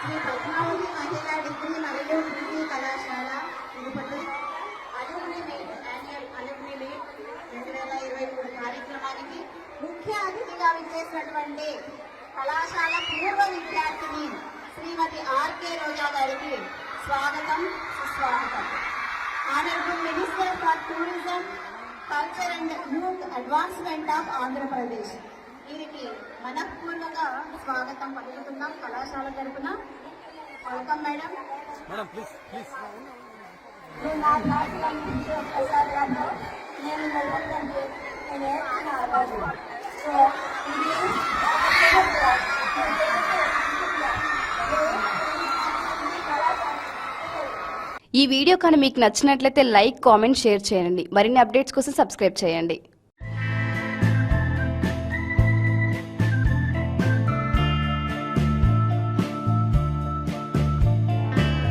శ్రీ పద్మావతి మహిళా డిగ్రీ మరియు పీజీ కళాశాల Tirupati alumni meet annual alumni meet 2023 కార్యక్రమానికి ముఖ్య అతిథిగా విచ్చేసినటువంటి కళాశాల పూర్వ విద్యార్థిని శ్రీమతి ఆర్కే రోజా గారికి స్వాగతం సుస్వాగతం. Honourable minister for tourism, culture and youth advancement of Andhra Pradesh వీరికి మనఃపూర్వక స్వాగతం పలుకుతున్నాం కళాశాల తరపున. Welcome madam. Madam please please. ఈ వీడియో కానీ మీకు నచ్చినట్లయితే లైక్, కామెంట్, షేర్ చేయండి. మరిన్ని అప్డేట్స్ కోసం సబ్స్క్రైబ్ చేయండి.